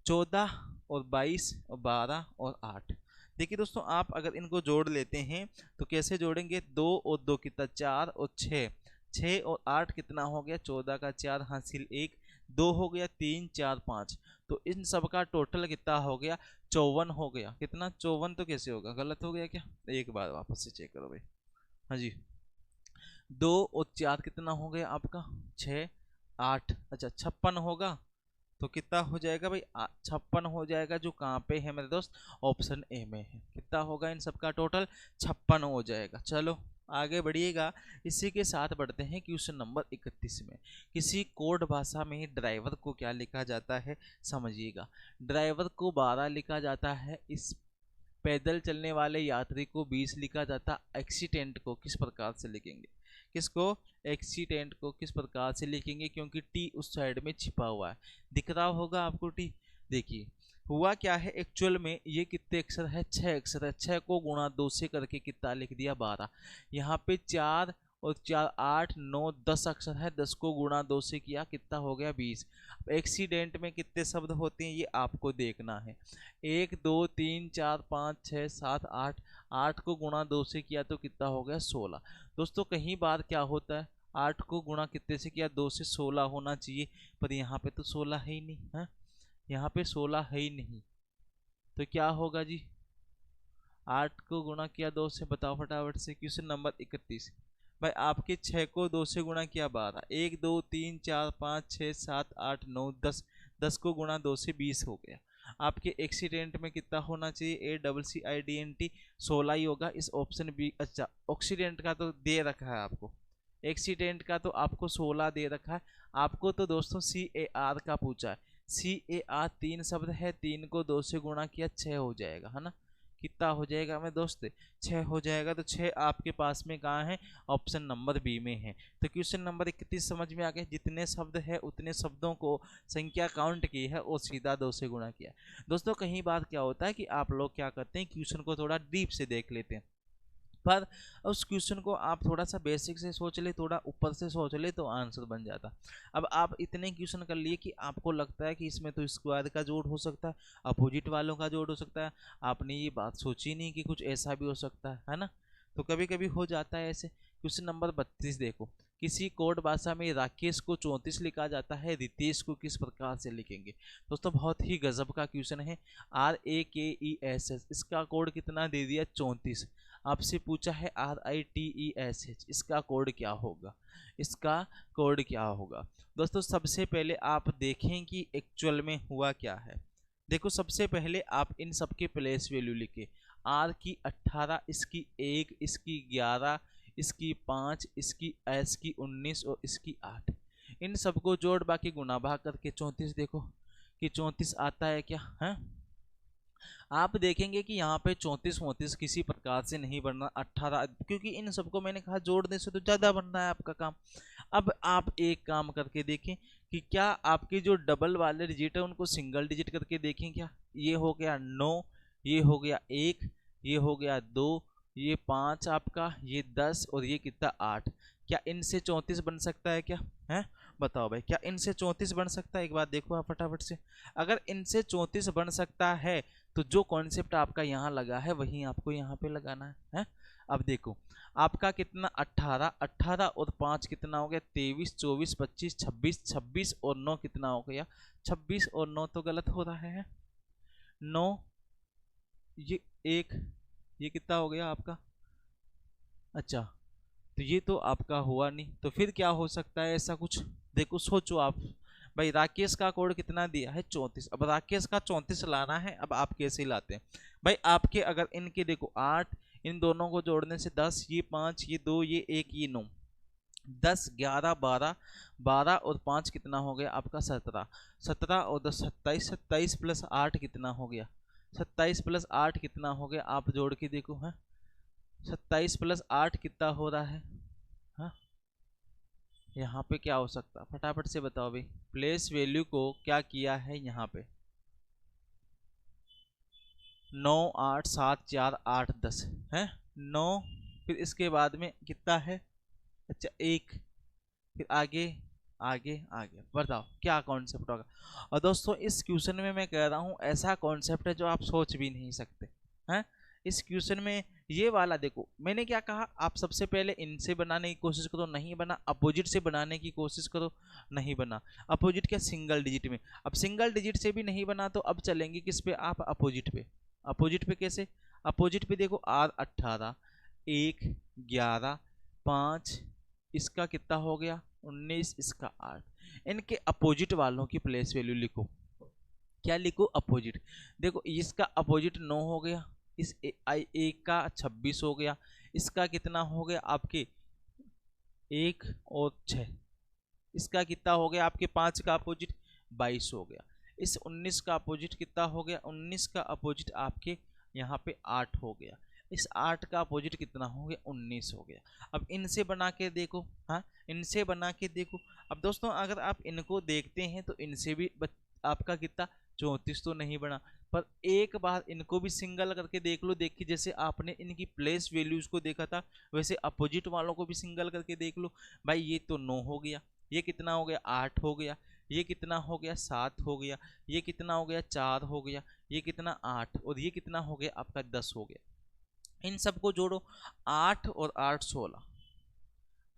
14 और 22 और 12 और 8। देखिए दोस्तों आप अगर इनको जोड़ लेते हैं तो कैसे जोड़ेंगे, 2 और 2 कितना 4 और 6, 6 और 8 कितना हो गया 14 का 4 हासिल 1, 2 हो गया 3 4 5। तो इन सब का टोटल कितना हो गया 54 हो गया। कितना 54, तो कैसे होगा, गलत हो गया क्या, एक बार वापस से चेक करो भाई। हाँ जी, 2 और 4 कितना हो गया आपका 6 8, अच्छा 56 होगा। तो कितना हो जाएगा भाई 56 हो जाएगा, जो कहाँ पे है मेरे दोस्त, ऑप्शन ए में है। कितना होगा इन सबका टोटल 56 हो जाएगा। चलो आगे बढ़िएगा, इसी के साथ बढ़ते हैं क्वेश्चन नंबर 31 में। किसी कोड भाषा में ड्राइवर को क्या लिखा जाता है, समझिएगा। ड्राइवर को 12 लिखा जाता है, इस पैदल चलने वाले यात्री को 20 लिखा जाता। एक्सीडेंट को किस प्रकार से लिखेंगे, किसको, एक्सीडेंट को किस प्रकार से लिखेंगे, क्योंकि टी उस साइड में छिपा हुआ है, दिख रहा होगा आपको टी। देखिए हुआ क्या है एक्चुअल में, ये कितने अक्षर है 6 अक्षर है, 6 को गुणा 2 से करके कितना लिख दिया 12। यहाँ पे 4 और 4 8 9 10 अक्षर है, 10 को गुणा 2 से किया कितना हो गया 20। एक्सीडेंट में कितने शब्द होते हैं ये आपको देखना है, 1 2 3 4 5 6 7 8, 8 को गुणा 2 से किया तो कितना हो गया 16। दोस्तों कहीं बार क्या होता है 8 को गुणा कितने से किया, 2 से 16 होना चाहिए, पर यहाँ पे तो 16 है ही नहीं है, यहाँ पे 16 है ही नहीं, तो क्या होगा जी, 8 को गुणा किया 2 से, बताओ फटाफट से। Question number 31। भाई आपके 6 को 2 से गुणा किया 12, 1 2 3 4 5 6 7 8 9 10, 10 को गुणा 2 से 20 हो गया। आपके एक्सीडेंट में कितना होना चाहिए, ACCIDENT 16 ही होगा, इस ऑप्शन बी। अच्छा ऑक्सीडेंट का तो दे रखा है आपको, एक्सीडेंट का तो आपको 16 दे रखा है आपको, तो दोस्तों CAR का पूछा है। CAR 3 शब्द है, 3 को 2 से गुणा किया 6 हो जाएगा, है ना, कितना हो जाएगा मेरे दोस्त, 6 हो जाएगा, तो 6 आपके पास में कहाँ है, ऑप्शन नंबर बी में है। तो क्वेश्चन नंबर 31 समझ में आ गया, जितने शब्द है उतने शब्दों को संख्या काउंट की है और सीधा 2 से गुणा किया। दोस्तों कहीं बार क्या होता है कि आप लोग क्या करते हैं, क्वेश्चन को थोड़ा डीप से देख लेते हैं, पर उस क्वेश्चन को आप थोड़ा सा बेसिक से सोच ले, थोड़ा ऊपर से सोच ले, तो आंसर बन जाता। अब आप इतने क्वेश्चन कर लिए कि आपको लगता है कि इसमें तो स्क्वायर का जोड़ हो सकता है, अपोजिट वालों का जोड़ हो सकता है, आपने ये बात सोची नहीं कि कुछ ऐसा भी हो सकता है ना, तो कभी कभी हो जाता है ऐसे। क्वेश्चन नंबर 32 देखो, किसी कोड भाषा में राकेश को 34 लिखा जाता है, रितेश को किस प्रकार से लिखेंगे। दोस्तों बहुत ही गजब का क्वेश्चन है, RAKESS, इसका कोड कितना दे दिया, 34। आपसे पूछा है RITESH, इसका कोड क्या होगा, इसका कोड क्या होगा। दोस्तों सबसे पहले आप देखें कि एक्चुअल में हुआ क्या है। देखो सबसे पहले आप इन सबके प्लेस वैल्यू लिखे, R की 18, इसकी 1, इसकी 11, इसकी 5, इसकी S की 19 और इसकी 8, इन सबको जोड़ बाकी गुना भाग करके 34 देखो कि 34 आता है क्या है। आप देखेंगे कि यहाँ पे 34 34 किसी प्रकार से नहीं बनना, 18, क्योंकि इन सबको मैंने कहा जोड़ने से तो ज़्यादा बनना है आपका काम। अब आप एक काम करके देखें कि क्या आपके जो डबल वाले डिजिट है उनको सिंगल डिजिट करके देखें, क्या ये हो गया 9, ये हो गया 1, ये हो गया 2, ये 5 आपका, ये 10 और ये कितना 8, क्या इनसे 34 बन सकता है क्या है, बताओ भाई क्या इनसे 34 बन सकता है, एक बार देखो आप फटाफट से। अगर इनसे 34 बन सकता है तो जो कॉन्सेप्ट आपका यहाँ लगा है वही आपको यहाँ पे लगाना है। अब देखो आपका कितना 18, 18 और 5 कितना हो गया 23, 24, 25, 26, 26 और 9 कितना हो गया 26 और 9 तो गलत हो रहा है 9, ये 1, ये कितना हो गया आपका, अच्छा तो ये तो आपका हुआ नहीं, तो फिर क्या हो सकता है ऐसा कुछ, देखो सोचो आप। भाई राकेश का कोड कितना दिया है 34, अब राकेश का 34 लाना है, अब आप कैसे लाते हैं भाई, आपके अगर इनके देखो 8, इन दोनों को जोड़ने से 10, ये 5, ये 2, ये 1, ये 9, 10 11 12, 12 और 5 कितना हो गया आपका 17, 17 और 10 27, 27 प्लस 8 कितना हो गया 27 प्लस 8 कितना हो गया, आप जोड़ के देखो है 27 प्लस 8 कितना हो रहा है, हाँ यहाँ पे क्या हो सकता है फटाफट से बताओ भाई, प्लेस वैल्यू को क्या किया है यहाँ पे 9 8 7 4 8 10 है 9, फिर इसके बाद में कितना है, अच्छा 1, फिर आगे आगे आगे, बताओ क्या कॉन्सेप्ट होगा। और दोस्तों इस क्वेश्चन में मैं कह रहा हूँ ऐसा कॉन्सेप्ट है जो आप सोच भी नहीं सकते हैं। इस क्वेश्चन में ये वाला देखो मैंने क्या कहा, आप सबसे पहले इनसे बनाने की कोशिश करो, नहीं बना, अपोजिट से बनाने की कोशिश करो, नहीं बना, अपोजिट क्या सिंगल डिजिट में, अब सिंगल डिजिट से भी नहीं बना तो अब चलेंगे किस पे, आप अपोजिट पे। अपोजिट पे कैसे, अपोजिट पे देखो R 18, 1 11 5, इसका कितना हो गया 19, इसका 8, इनके अपोजिट वालों की प्लेस वैल्यू लिखो, क्या लिखो अपोजिट। देखो इसका अपोजिट 9 हो गया, इस एक का 26 हो गया, इसका कितना हो गया आपके 1 और 6, इसका कितना हो गया आपके 5 का अपोजिट 22 हो गया, इस 19 का अपोजिट कितना हो गया 19 का अपोजिट आपके यहाँ पे 8 हो गया, इस 8 का अपोजिट कितना हो गया 19 हो गया। अब इनसे बना के देखो, हाँ इनसे बना के देखो। अब दोस्तों अगर आप इनको देखते हैं तो इनसे भी आपका कितना 34 तो नहीं बना, पर एक बार इनको भी सिंगल करके देख लो, देखिए जैसे आपने इनकी प्लेस वैल्यूज को देखा था वैसे अपोजिट वालों को भी सिंगल करके देख लो। भाई ये तो 9 हो गया, ये कितना हो गया 8 हो गया, ये कितना हो गया 7 हो गया, ये कितना हो गया 4 हो गया, ये कितना 8 और ये कितना हो गया आपका 10 हो गया। इन सबको जोड़ो 8 और 8 16,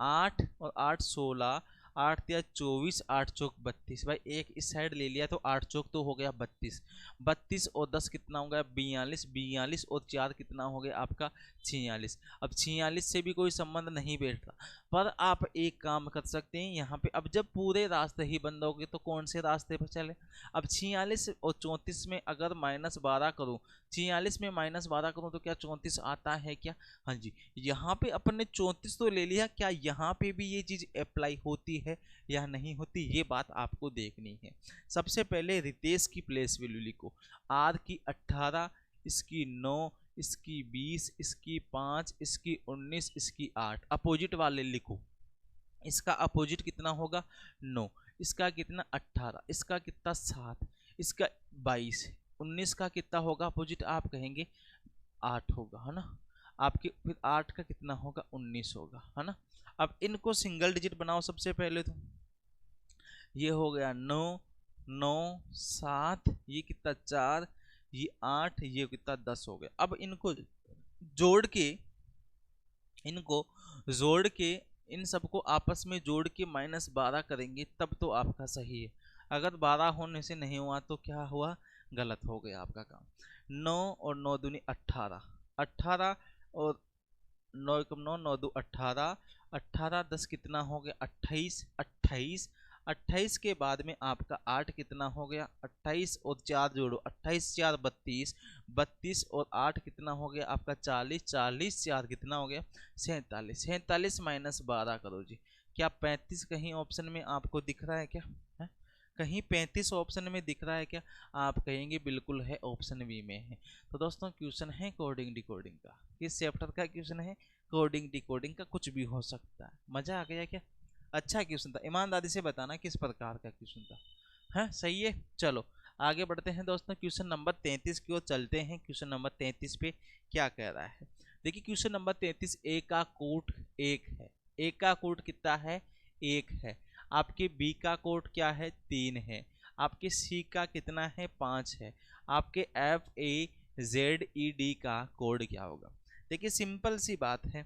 8 और 8 16, 8 या 24, 8 चौक 32। भाई एक इस साइड ले लिया तो 8 चौक तो हो गया 32, 32 और 10 कितना हो गया 42, 42 और 4 कितना हो गया आपका 46। अब 46 से भी कोई संबंध नहीं बैठता, पर आप एक काम कर सकते हैं यहाँ पे। अब जब पूरे रास्ते ही बंद हो गए तो कौन से रास्ते पर चले। अब 46 और 34 में अगर -12 करूँ, 46 में -12 करूँ तो क्या 34 आता है क्या। हाँ जी, यहाँ पे अपन ने 34 तो ले लिया, क्या यहाँ पे भी ये चीज अप्लाई होती है या नहीं होती, ये बात आपको देखनी है। सबसे पहले रितेश की प्लेस वैल्यू लिखो, आर की 18, इसकी 9, इसकी 20, इसकी 5, इसकी 19, इसकी 8। अपोजिट वाले लिखो, इसका अपोजिट कितना होगा 9, इसका कितना 18, इसका कितना 7, इसका 22, 19 का कितना होगा अपोजिट आप कहेंगे 8 होगा, है ना। आपके फिर 8 का कितना होगा 19 होगा, है ना। अब इनको सिंगल डिजिट बनाओ सबसे पहले तो, ये हो गया 9, 9 7, ये कितना 4, ये 8, ये कितना 10 हो गया। अब इनको जोड़ के, इनको जोड़ के, इन सबको आपस में जोड़ के -12 करेंगे तब तो आपका सही है। अगर 12 होने से नहीं हुआ तो क्या हुआ, गलत हो गया आपका काम। 9 और 9 दूनी 18, 18 और 9 एकम 9, 9 दो 18, 18 10 कितना हो गया 28, 28, 28 के बाद में आपका 8 कितना हो गया 28 और 4 जोड़ो, 28 4 32, 32 और 8 कितना हो गया आपका 40, 40 4 कितना हो गया 47, 47 -12 करो जी। क्या 35 कहीं ऑप्शन में आपको दिख रहा है क्या है? कहीं 35 ऑप्शन में दिख रहा है क्या। आप कहेंगे बिल्कुल है, ऑप्शन बी में है। तो दोस्तों क्वेश्चन है कोडिंग डिकोडिंग का, किस चैप्टर का क्वेश्चन है, कोडिंग डिकोडिंग का। कुछ भी हो सकता है, मजा आ गया क्या, अच्छा क्वेश्चन था। ईमानदारी से बताना किस प्रकार का क्वेश्चन था, है सही है। चलो आगे बढ़ते हैं दोस्तों, क्वेश्चन नंबर 33 की ओर चलते हैं। क्वेश्चन नंबर 33 पे क्या कह रहा है, देखिए क्वेश्चन नंबर 33, ए का कोट 1 है, ए का कोट कितना है 1 है, आपके बी का कोट क्या है 3 है, आपके सी का कितना है 5 है, आपके F A Z E D का कोड क्या होगा। देखिए सिंपल सी बात है,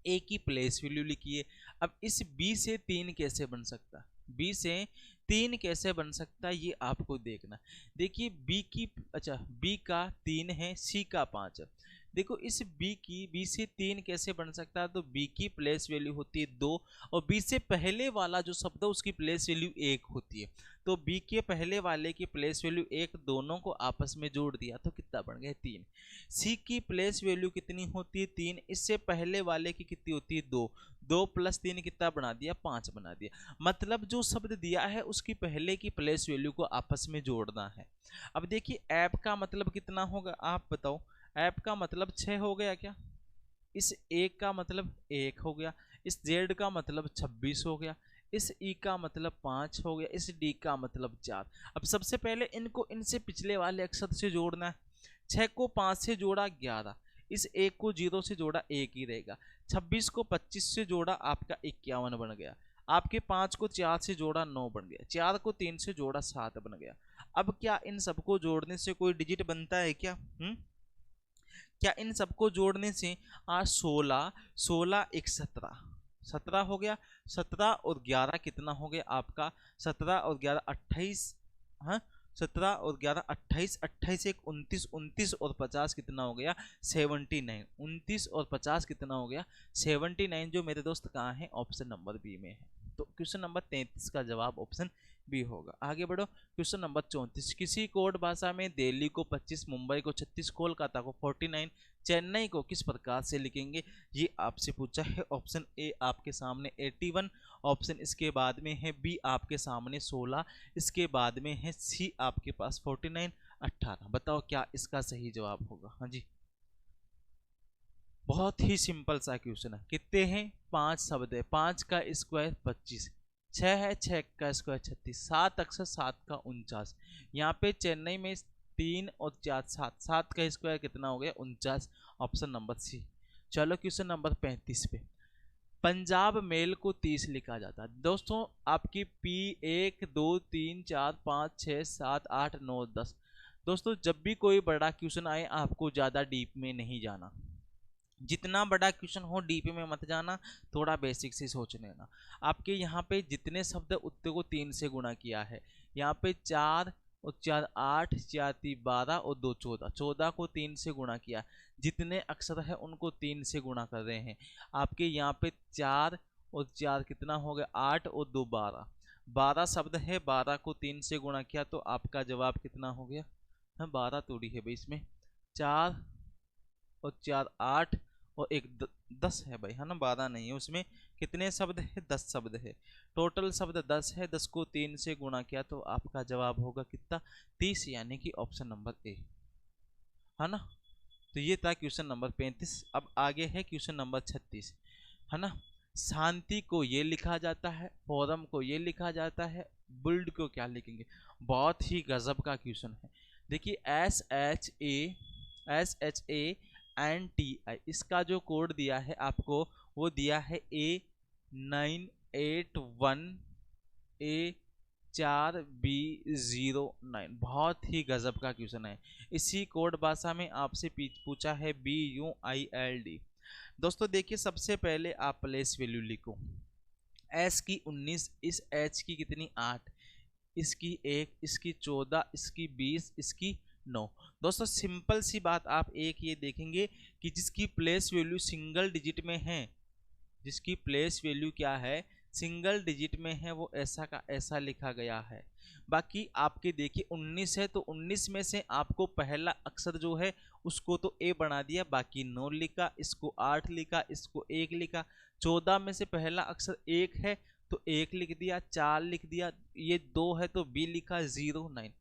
ए की प्लेस वैल्यू लिखिए। अब इस बी से 3 कैसे बन सकता, बी से 3 कैसे बन सकता है ये आपको देखना। देखिए बी की, अच्छा बी का 3 है, सी का 5 है। देखो इस बी से 3 कैसे बन सकता है, तो बी की प्लेस वैल्यू होती है 2 और बी से पहले वाला जो शब्द है उसकी प्लेस वैल्यू 1 होती है। तो बी के पहले वाले की प्लेस वैल्यू 1, दोनों को आपस में जोड़ दिया तो कितना बन गया 3। सी की प्लेस वैल्यू कितनी होती है 3, इससे पहले वाले की कितनी होती है 2, 2 + 3 कितना बना दिया 5 बना दिया। मतलब जो शब्द दिया है उसकी पहले की प्लेस वैल्यू को आपस में जोड़ना है। अब देखिए ऐप का मतलब कितना होगा आप बताओ, ऐप का मतलब 6 हो गया क्या, इस एक का मतलब 1 हो गया, इस जेड का मतलब 26 हो गया, इस ई का मतलब 5 हो गया, इस डी का मतलब 4। अब सबसे पहले इनको इनसे पिछले वाले अक्षर से जोड़ना है। 6 को 5 से जोड़ा 11, इस 1 को 0 से जोड़ा 1 ही रहेगा, 26 को 25 से जोड़ा आपका 51 बन गया, आपके 5 को 4 से जोड़ा 9 बन गया, 4 को 3 से जोड़ा 7 बन गया। अब क्या इन सबको जोड़ने से कोई डिजिट बनता है क्या, क्या इन सबको जोड़ने से 16, 16 1 17, 17 हो गया, 17 और 11 कितना हो गया आपका 17 और 11 28, हाँ 17 और 11 28, 28 1 29, 29 और 50 कितना हो गया 79, 29 और 50 कितना हो गया 79, जो मेरे दोस्त कहाँ है ऑप्शन नंबर बी में है। तो क्वेश्चन नंबर 33 का जवाब ऑप्शन बी होगा। आगे बढ़ो, क्वेश्चन नंबर 34, किसी कोड भाषा में दिल्ली को 25, मुंबई को 36, कोलकाता को 49, चेन्नई को किस प्रकार से लिखेंगे, ये आपसे पूछा है। ऑप्शन ए आपके सामने 81, ऑप्शन इसके बाद में है बी आपके सामने 16, इसके बाद में है सी आपके पास 49, 18। बताओ क्या इसका सही जवाब होगा। हाँ जी, बहुत ही सिंपल सा क्वेश्चन है। कितने हैं 5 शब्द है, 5 का स्क्वायर 25, 6 है 6 का स्क्वायर 36, 7 अक्षर 7 का 49, यहाँ पे चेन्नई में 3 और 4 7, 7 का स्क्वायर कितना हो गया 49, ऑप्शन नंबर सी। चलो क्वेश्चन नंबर 35 पे, पंजाब मेल को 30 लिखा जाता है। दोस्तों आपकी पी 1 2 3 4 5 6 7 8 9 10। दोस्तों जब भी कोई बड़ा क्वेश्चन आए आपको ज़्यादा डीप में नहीं जाना, जितना बड़ा क्वेश्चन हो डीपी में मत जाना, थोड़ा बेसिक से सोच लेना। आपके यहाँ पे जितने शब्द उत्तर को 3 से गुणा किया है, यहाँ पे 4 और 4 8, 4 3 12 और 2 14, 14 को 3 से गुणा किया। जितने अक्षर है उनको 3 से गुणा कर रहे हैं। आपके यहाँ पे 4 और 4 कितना हो गया 8 और 2 12, 12 शब्द है, 12 को 3 से गुणा किया तो आपका जवाब कितना हो गया, हाँ 12 तोड़ी है भाई इसमें, 4 और 4 8 और एक 10 है भाई, है ना, 12 नहीं है उसमें। कितने शब्द है, 10 शब्द है, टोटल शब्द 10 है, 10 को 3 से गुणा किया तो आपका जवाब होगा कितना, 30, यानी कि ऑप्शन नंबर ए, है ना। तो ये था क्वेश्चन नंबर 35। अब आगे है क्वेश्चन नंबर 36, है ना। शांति को ये लिखा जाता है, फोरम को ये लिखा जाता है, बिल्ड को क्या लिखेंगे। बहुत ही गजब का क्वेश्चन है। देखिए SHANTI, इसका जो कोड दिया है आपको वो दिया है A981A4B09। बहुत ही गजब का क्वेश्चन है। इसी कोड भाषा में आपसे पूछा है BUILD। दोस्तों देखिए, सबसे पहले आप प्लेस वैल्यू लिखो। S की 19, इस H की कितनी 8, इसकी 1, इसकी 14, इसकी 20, इसकी 9। दोस्तों सिंपल सी बात, आप एक ये देखेंगे कि जिसकी प्लेस वैल्यू सिंगल डिजिट में है, जिसकी प्लेस वैल्यू क्या है, सिंगल डिजिट में है, वो ऐसा का ऐसा लिखा गया है। बाकी आपके देखिए 19 है तो 19 में से आपको पहला अक्षर जो है उसको तो ए बना दिया, बाकी 9 लिखा, इसको 8 लिखा, इसको 1 लिखा। 14 में से पहला अक्षर 1 है तो 1 लिख दिया, 4 लिख दिया, ये 2 है तो बी लिखा, 0 9।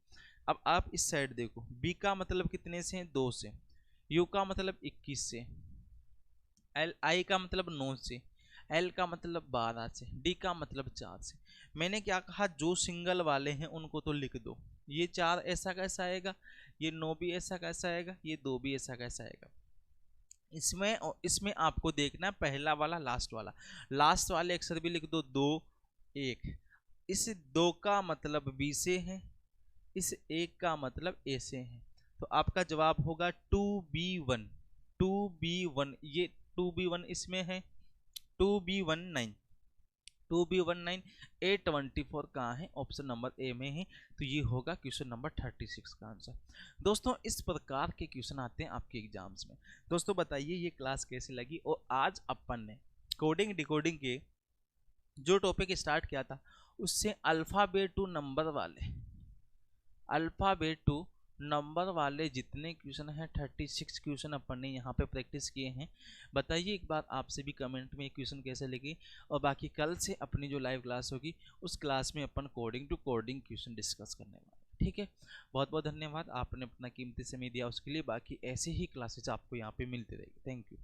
अब आप इस साइड देखो, बी का मतलब कितने से, 2 से, यू का मतलब 21 से, एल आई का मतलब 9 से, एल का मतलब 12 से, डी का मतलब 4 से। मैंने क्या कहा, जो सिंगल वाले हैं उनको तो लिख दो। ये 4 ऐसा कैसा आएगा, ये 9 भी ऐसा कैसा आएगा, ये 2 भी ऐसा कैसा आएगा। इसमें और इसमें आपको देखना पहला वाला लास्ट वाला, लास्ट वाले अक्षर भी लिख दो, 2 1। इस 2 का मतलब बी से है, इस 1 का मतलब ए से है, तो आपका जवाब होगा 2B1। 2B1, ये 2B1 इसमें है, 2B19, 2B19, A24 कहाँ है, ऑप्शन नंबर ए में है, तो ये होगा क्वेश्चन नंबर 36 का आंसर। दोस्तों इस प्रकार के क्वेश्चन आते हैं आपके एग्जाम्स में। दोस्तों बताइए ये क्लास कैसी लगी, और आज अपन ने कोडिंग डिकोडिंग के जो टॉपिक स्टार्ट किया था उससे अल्फ़ाबेट टू नंबर वाले, अल्फ़ाबेट टू नंबर वाले जितने क्वेश्चन हैं 36 क्वेश्चन अपन ने यहाँ पे प्रैक्टिस किए हैं। बताइए एक बार आपसे भी कमेंट में क्वेश्चन कैसे लगे, और बाकी कल से अपनी जो लाइव क्लास होगी उस क्लास में अपन coding to coding question discuss करने वाले, ठीक है। बहुत बहुत धन्यवाद, आपने अपना कीमती समय दिया उसके लिए। बाकी ऐसे ही क्लासेस आपको यहाँ पे मिलती रहेगी। Thank you.